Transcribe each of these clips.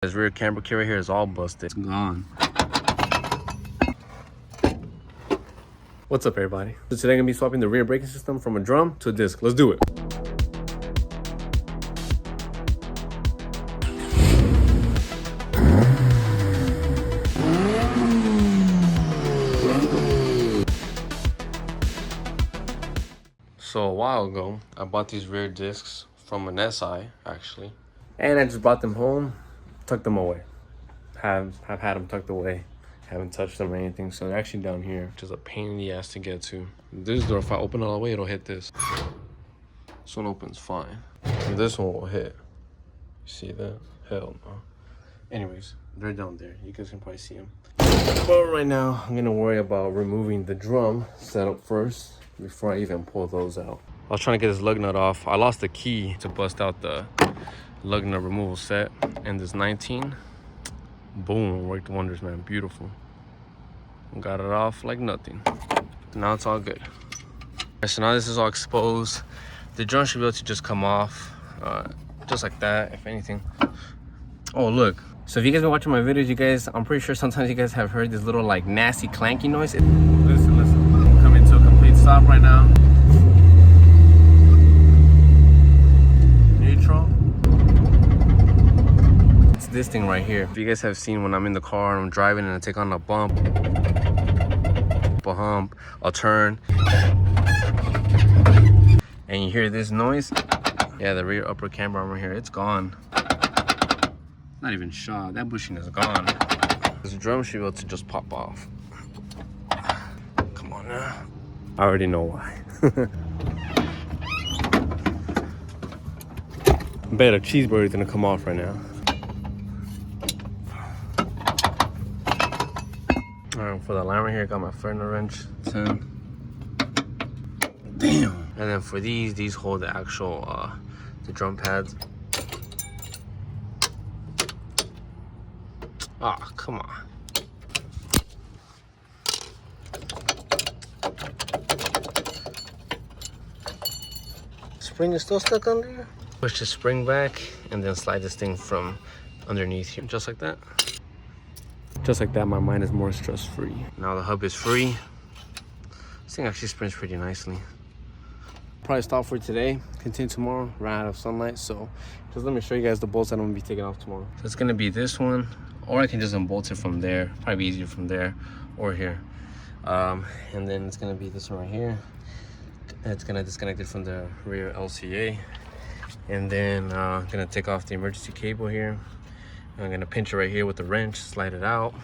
This rear camber kit right here is all busted. It's gone. What's up, everybody? So today I'm gonna be swapping the rear braking system from a drum to a disc. Let's do it. So a while ago, I bought these rear discs from an SI, actually. And I just brought them home, tucked them away. Have had them tucked away. Haven't touched them or anything, so they're actually down here, which is a pain in the ass to get to. This door, if I open it all the way, it'll hit this. This one opens fine. And this one will hit. You see that? Hell no. Anyways, they're down there. You guys can probably see them. But right now, I'm gonna worry about removing the drum setup first before I even pull those out. I was trying to get this lug nut off. I lost the key to bust out the lug nut removal set, and this 19, boom, worked wonders, man. Beautiful. Got it off like nothing. Now it's all good. So now this is all exposed. The drum should be able to just come off, just like that, if anything. Oh, look. So if you guys been watching my videos, you guys, I'm pretty sure sometimes you guys have heard this little like nasty clanking noise. Listen. I'm coming to a complete stop right now. Neutral. It's this thing right here. If you guys have seen when I'm in the car and I'm driving and I take on a bump, a hump, I'll turn, and you hear this noise. Yeah, the rear upper camber armor here, it's gone. Not even shot. That bushing is gone. This drum should be able to just pop off. Come on now. I already know why. I bet a cheeseburger is gonna come off right now. Alright, for the line right here, I got my Ferner wrench 10. Damn. And then for these hold the actual the drum pads. Ah, oh, come on. Spring is still stuck under here. Push the spring back and then slide this thing from underneath here, just like that. Just like that, my mind is more stress-free. Now the hub is free. This thing actually sprints pretty nicely. Probably stop for today, continue tomorrow, ran out of sunlight, so just let me show you guys the bolts that I'm gonna be taking off tomorrow. So it's gonna be this one, or I can just unbolt it from there. Probably easier from there or here. And then it's gonna be this one right here. It's gonna disconnect it from the rear LCA. And then I'm gonna take off the emergency cable here. I'm gonna pinch it right here with the wrench, slide it out.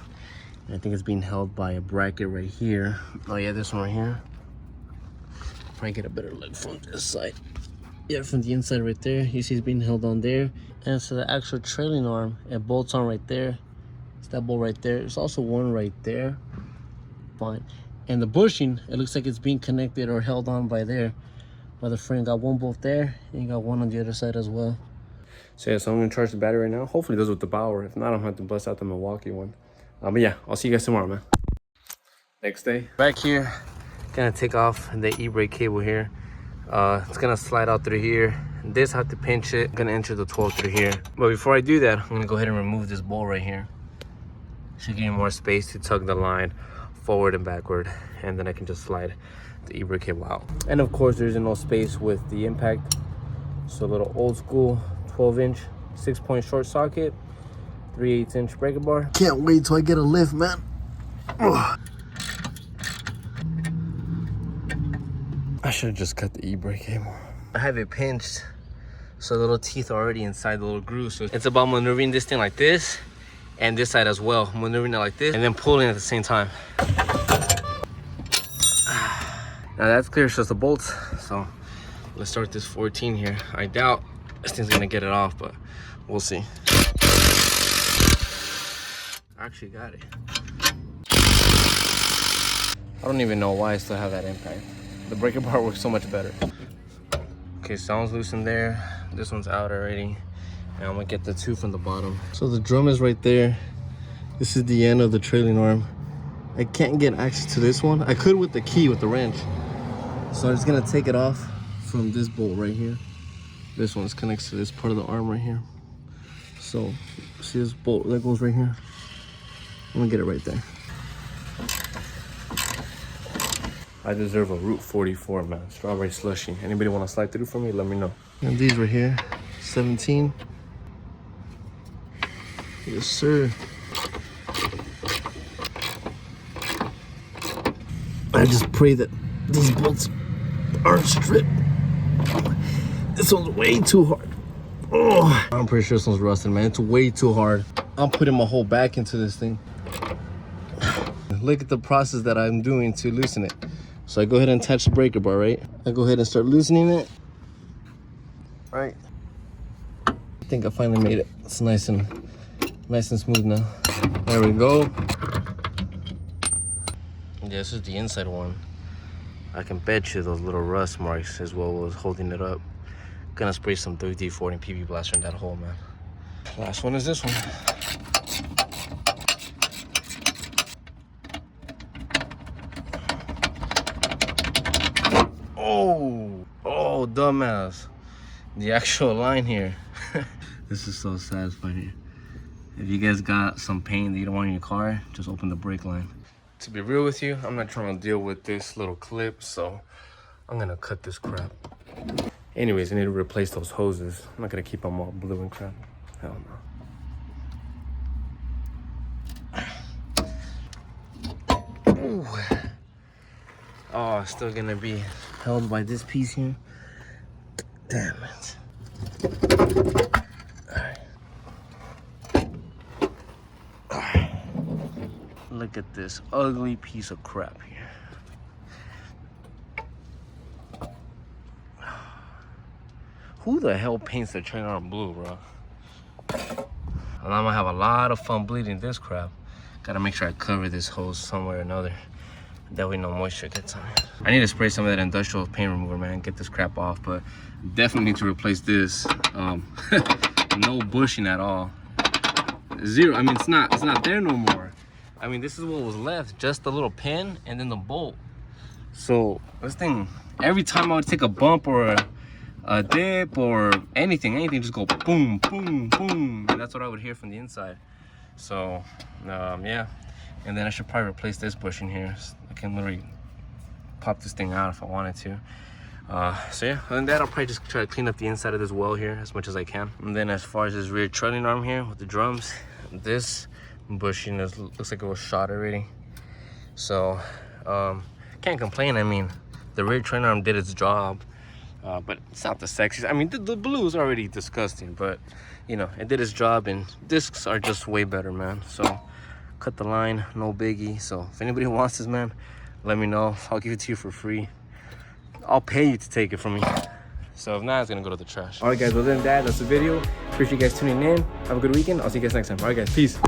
And I think it's being held by a bracket right here. Oh yeah, this one right here. Probably get a better look from this side. Yeah, from the inside right there. You see it's being held on there. And so the actual trailing arm, it bolts on right there. It's that bolt right there. There's also one right there. Fine. And the bushing, it looks like it's being connected or held on by there. By the frame. Got one bolt there, and you got one on the other side as well. So yeah, so I'm gonna charge the battery right now. Hopefully it does with the power. If not, I'm gonna have to bust out the Milwaukee one. But yeah, I'll see you guys tomorrow, man. Next day. Back here, gonna take off the e-brake cable here. It's gonna slide out through here. This, I have to pinch it. I'm gonna enter the 12 through here. But before I do that, I'm gonna go ahead and remove this bolt right here. Should give me more space to tug the line forward and backward, and then I can just slide the e-brake cable out. And of course, there's no space with the impact. So a little old school 12-inch 6-point short socket, 3/8-inch breaker bar. Can't wait till I get a lift, man. Ugh. I should have just cut the e-brake cable. I have it pinched, so the little teeth are already inside the little groove. So it's about maneuvering this thing like this, and this side as well. Maneuvering it like this, and then pulling at the same time. Now that's clear, it's just the bolts. So let's start this 14 here. I doubt this thing's gonna get it off, but we'll see. I actually got it. I don't even know why I still have that impact. The breaker bar works so much better. Okay, sound's loose in there. This one's out already. And I'm gonna get the two from the bottom. So the drum is right there. This is the end of the trailing arm. I can't get access to this one. I could with the key, with the wrench. So I'm just gonna take it off from this bolt right here. This one connects to this part of the arm right here. So See this bolt that goes right here? I'm gonna get it right there. I deserve a Route 44, man. Strawberry slushy. Anybody want to slide through for me? Let me know. And these right here, 17. Yes, sir. I just pray that these bolts aren't stripped. This one's way too hard. Oh, I'm pretty sure this one's rusted, man. It's way too hard. I'm putting my whole back into this thing. Look at the process that I'm doing to loosen it. So I go ahead and attach the breaker bar, right? I go ahead and start loosening it. Right. I think I finally made it. It's nice and smooth now. There we go. Yeah, this is the inside one. I can bet you those little rust marks as well was holding it up. Gonna spray some 3D40 PB blaster in that hole, man. Last one is this one. Oh, dumbass. The actual line here. This is so satisfying here. If you guys got some pain that you don't want in your car, just open the brake line. To be real with you, I'm not trying to deal with this little clip, so I'm gonna cut this crap. Anyways, I need to replace those hoses. I'm not gonna keep them all blue and crap. Hell no. Ooh. Oh, still gonna be held by this piece here. Damn it. Alright. Look at this ugly piece of crap here. Who the hell paints their train arm blue, bro? And I'm gonna have a lot of fun bleeding this crap. Gotta make sure I cover this hose somewhere or another. That way no moisture gets on it. I need to spray some of that industrial paint remover, man. Get this crap off, but definitely need to replace this. No bushing at all. Zero. I mean, it's not there no more. I mean, this is what was left. Just the little pin and then the bolt. So this thing, every time I would take a bump or a dip or anything just go boom, boom, boom. And that's what I would hear from the inside. So, yeah. And then I should probably replace this bushing here. I can literally pop this thing out if I wanted to. So yeah, other than that, I'll probably just try to clean up the inside of this well here as much as I can. And then as far as this rear trailing arm here with the drums, this bushing looks like it was shot already. So, can't complain. I mean, the rear trailing arm did its job. But it's not the sexiest. I mean, the blue is already disgusting, but you know, it did its job, and discs are just way better, man. So cut the line, no biggie. So if anybody wants this, man, let me know. I'll give it to you for free. I'll pay you to take it from me. So if not, it's gonna go to the trash. All right, guys, other than that, that's the video. Appreciate you guys tuning in. Have a good weekend. I'll see you guys next time. All right, guys, peace.